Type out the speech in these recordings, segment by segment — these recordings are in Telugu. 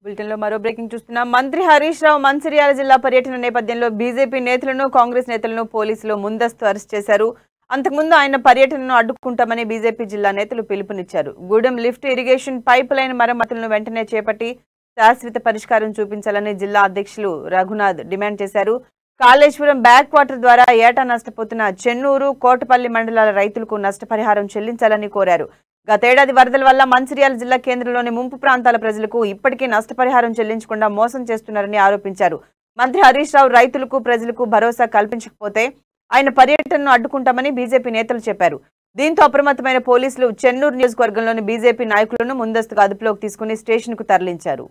బులెటిన్లో మరో బ్రేకింగ్ చూస్తున్నాం. మంత్రి హరీష్ రావు మంచిర్యాల జిల్లా పర్యటన నేపథ్యంలో బీజేపీ నేతలను కాంగ్రెస్ నేతలను పోలీసులు ముందస్తు అరెస్ట్ చేశారు. అంతకుముందు ఆయన పర్యటనను అడ్డుకుంటామని బీజేపీ జిల్లా నేతలు పిలుపునిచ్చారు. Gudem lift irrigation pipeline మరమ్మతులను వెంటనే చేపట్టి శాశ్వత పరిష్కారం చూపించాలని జిల్లా అధ్యక్షులు రఘునాథ్ డిమాండ్ చేశారు. కాళేశ్వరం బ్యాక్ వాటర్ ద్వారా ఏటా నష్టపోతున్న చెన్నూరు, కోటపల్లి మండలాల రైతులకు నష్టపరిహారం చెల్లించాలని కోరారు. గతేడాది వరదల వల్ల మంచిర్యాల జిల్లా కేంద్రంలోని ముంపు ప్రాంతాల ప్రజలకు ఇప్పటికీ నష్టపరిహారం చెల్లించకుండా మోసం చేస్తున్నారని ఆరోపించారు. మంత్రి హరీష్ రావు రైతులకు ప్రజలకు భరోసా కల్పించకపోతే ఆయన పర్యటనను అడ్డుకుంటామని బీజేపీ నేతలు చెప్పారు. దీంతో అప్రమత్తమైన పోలీసులు చెన్నూరు నియోజకవర్గంలోని బీజేపీ నాయకులను ముందస్తుగా అదుపులోకి తీసుకుని స్టేషన్కు తరలించారు.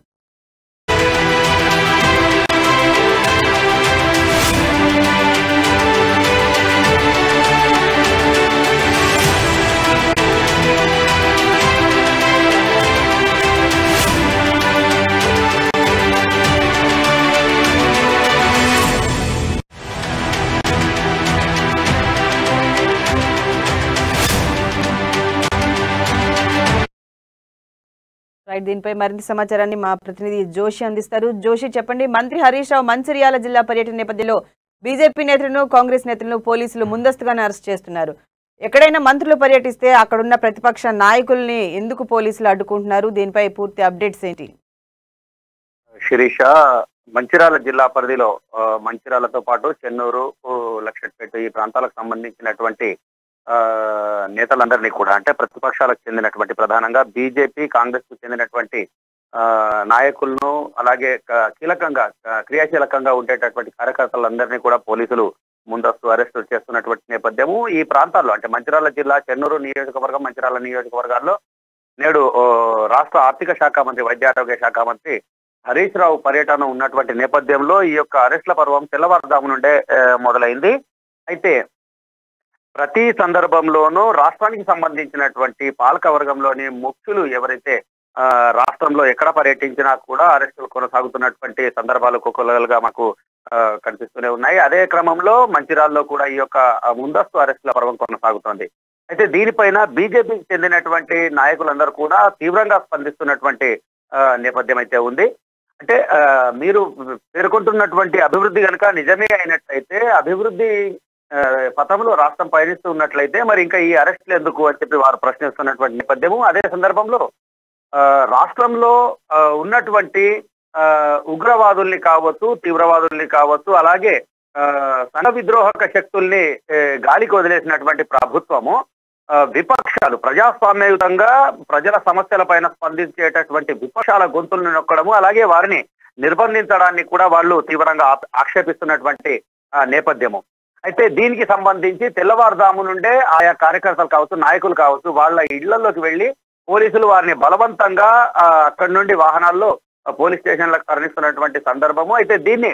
దీనిపై మరింత సమాచారాన్ని మా ప్రతినిధి జోషి అందిస్తారు. జోషి, చెప్పండి. మంత్రి హరీష్ రావు మంచిర్యాల జిల్లా పర్యటన నేపథ్యంలో బీజేపీ నేతలను కాంగ్రెస్ నేతలను పోలీసులు ముందస్తుగానే అరెస్ట్ చేస్తున్నారు. ఎక్కడైనా మంత్రులు పర్యటిస్తే అక్కడున్న ప్రతిపక్ష నాయకుల్ని ఎందుకు పోలీసులు అడ్డుకుంటున్నారు? దీనిపై పూర్తి అప్డేట్స్ ఏంటి? శిరీష, మంచిర్యాల జిల్లా పరిధిలో మంచిర్యాలతో పాటు చెన్నూరు, లక్షట్పేట ఈ ప్రాంతాలకు సంబంధించినటువంటి నేతలందరినీ కూడా, అంటే ప్రతిపక్షాలకు చెందినటువంటి ప్రధానంగా బీజేపీ, కాంగ్రెస్ కు చెందినటువంటి నాయకులను, అలాగే కీలకంగా క్రియాశీలకంగా ఉండేటటువంటి కార్యకర్తలందరినీ కూడా పోలీసులు ముందస్తు అరెస్టు చేస్తున్నటువంటి నేపథ్యము ఈ ప్రాంతాల్లో, అంటే మంచిర్యాల జిల్లా చెన్నూరు నియోజకవర్గం, మంచిర్యాల నియోజకవర్గాల్లో నేడు రాష్ట్ర ఆర్థిక శాఖ మంత్రి, వైద్య ఆరోగ్య శాఖ మంత్రి హరీష్ రావు పర్యటన ఉన్నటువంటి నేపథ్యంలో ఈ యొక్క అరెస్టుల పర్వం తెల్లవారుజాము నుండే మొదలైంది. అయితే ప్రతి సందర్భంలోనూ రాష్ట్రానికి సంబంధించినటువంటి పాలక వర్గంలోని ముఖ్యులు ఎవరైతే రాష్ట్రంలో ఎక్కడ పర్యటించినా కూడా అరెస్టులు కొనసాగుతున్నటువంటి సందర్భాలు ఒక్కొక్కలుగా మాకు కనిపిస్తూనే ఉన్నాయి. అదే క్రమంలో మంచిర్యాలలో కూడా ఈ యొక్క ముందస్తు అరెస్టుల పర్వం కొనసాగుతోంది. అయితే దీనిపైన బీజేపీకి చెందినటువంటి నాయకులందరూ కూడా తీవ్రంగా స్పందిస్తున్నటువంటి నేపథ్యం అయితే ఉంది. అంటే మీరు పేర్కొంటున్నటువంటి అభివృద్ధి కనుక నిజమే అయినట్లయితే, అభివృద్ధి పథంలో రాష్ట్రం పయనిస్తూ ఉన్నట్లయితే మరి ఇంకా ఈ అరెస్టులు ఎందుకు అని చెప్పి వారు ప్రశ్నిస్తున్నటువంటి నేపథ్యము. అదే సందర్భంలో రాష్ట్రంలో ఉన్నటువంటి ఉగ్రవాదుల్ని కావచ్చు, తీవ్రవాదుల్ని కావచ్చు, అలాగే సంఘ విద్రోహక శక్తుల్ని గాలికి వదిలేసినటువంటి ప్రభుత్వము విపక్షాలు ప్రజాస్వామ్యయుతంగా ప్రజల సమస్యల పైన స్పందించేటటువంటి విపక్షాల గొంతులను నొక్కడము, అలాగే వారిని నిర్బంధించడాన్ని కూడా వాళ్ళు తీవ్రంగా ఆక్షేపిస్తున్నటువంటి నేపథ్యము. అయితే దీనికి సంబంధించి తెల్లవారుజాము నుండే ఆయా కార్యకర్తలు కావచ్చు, నాయకులు కావచ్చు, వాళ్ళ ఇళ్లలోకి వెళ్లి పోలీసులు వారిని బలవంతంగా అక్కడి నుండి వాహనాల్లో పోలీస్ స్టేషన్లకు తరలిస్తున్నటువంటి సందర్భము. అయితే దీన్ని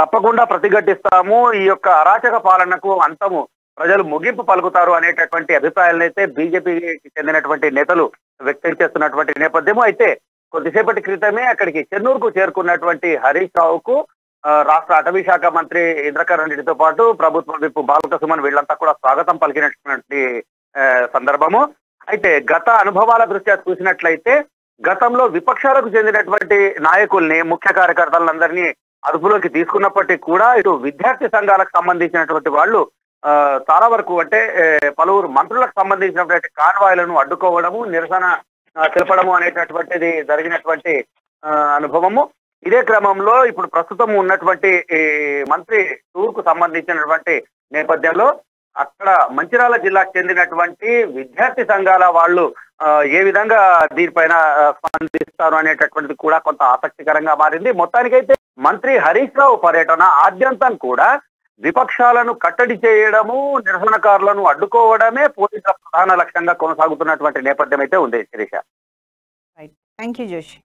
తప్పకుండా ప్రతిఘటిస్తాము, ఈ యొక్క అరాచక పాలనకు అంతము ప్రజలు ముగింపు పలుకుతారు అనేటటువంటి అభిప్రాయాలను అయితే బీజేపీకి చెందినటువంటి నేతలు వ్యక్తం చేస్తున్నటువంటి నేపథ్యము. అయితే కొద్దిసేపటి క్రితమే అక్కడికి చెన్నూరుకు చేరుకున్నటువంటి హరీష్ రావుకు రాష్ట్ర అటవీ శాఖ మంత్రి ఇంద్రకరణ్ రెడ్డితో పాటు ప్రభుత్వ విప్ బాల్క సుమన్ వీళ్ళంతా కూడా స్వాగతం పలికినటువంటి సందర్భము. అయితే గత అనుభవాల దృష్ట్యా చూసినట్లయితే గతంలో విపక్షాలకు చెందినటువంటి నాయకుల్ని, ముఖ్య కార్యకర్తలందరినీ అదుపులోకి తీసుకున్నప్పటికీ కూడా ఇటు విద్యార్థి సంఘాలకు సంబంధించినటువంటి వాళ్ళు చాలా వరకు, అంటే పలువురు మంత్రులకు సంబంధించినటువంటి కాన్వాయ్లను అడ్డుకోవడము, నిరసన తెలపడము అనేటటువంటిది జరిగినటువంటి అనుభవము. ఇదే క్రమంలో ఇప్పుడు ప్రస్తుతం ఉన్నటువంటి మంత్రి టూర్కు సంబంధించినటువంటి నేపథ్యంలో అక్కడ మంచిర్యాల జిల్లాకు చెందినటువంటి విద్యార్థి సంఘాల వాళ్ళు ఏ విధంగా దీనిపైన స్పందిస్తారు అనేటటువంటిది కూడా కొంత ఆసక్తికరంగా మారింది. మొత్తానికైతే మంత్రి హరీష్ రావు పర్యటన ఆద్యంతం కూడా విపక్షాలను కట్టడి చేయడము, నిరసనకారులను అడ్డుకోవడమే పోలీసుల ప్రధాన లక్ష్యంగా కొనసాగుతున్నటువంటి నేపథ్యం అయితే ఉంది. Sirisha, thank you Joshi.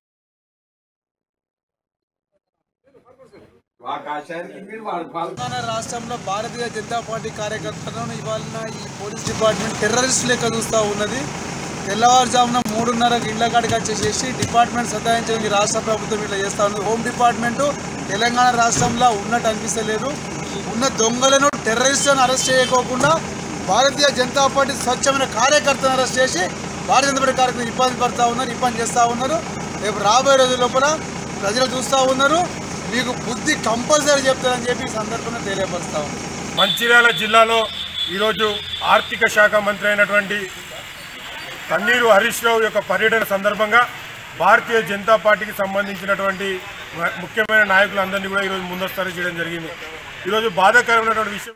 తెలంగాణ రాష్ట్రంలో భారతీయ జనతా పార్టీ కార్యకర్తలను ఇవాళ ఈ పోలీస్ డిపార్ట్మెంట్ టెర్రరిస్ట్ లెక్క చూస్తూ ఉన్నది. తెల్లవారుజామున 3:30కి ఇళ్ల కాడికి వచ్చేసేసి డిపార్ట్మెంట్ సతాయించడానికి రాష్ట్ర ప్రభుత్వం ఇట్లా చేస్తూ ఉంది. హోమ్ డిపార్ట్మెంటు తెలంగాణ రాష్ట్రంలో ఉన్నట్టు అనిపిస్తలేదు. ఉన్న దొంగలను, టెర్రరిస్టులను అరెస్ట్ చేయకోకుండా భారతీయ జనతా పార్టీ స్వచ్ఛమైన కార్యకర్తలను అరెస్ట్ చేసి భారతీయ జనతా పార్టీ కార్యకర్తలు ఇబ్బంది చేస్తూ ఉన్నారు. రేపు రాబోయే రోజుల లోపల ప్రజలు చూస్తూ ఉన్నారు. మీకు బుద్ధి కంపల్సరీ చెప్తారని చెప్పి ఈ సందర్భంగా తెలియపరుస్తా ఉన్నాం. మంచిర్యాల జిల్లాలో ఈరోజు ఆర్థిక శాఖ మంత్రి అయినటువంటి తన్నీరు హరీష్ రావు యొక్క పర్యటన సందర్భంగా భారతీయ జనతా పార్టీకి సంబంధించినటువంటి ముఖ్యమైన నాయకులందరినీ కూడా ఈరోజు ముందస్తు చేయడం జరిగింది. ఈరోజు బాధాకరమైనటువంటి విషయం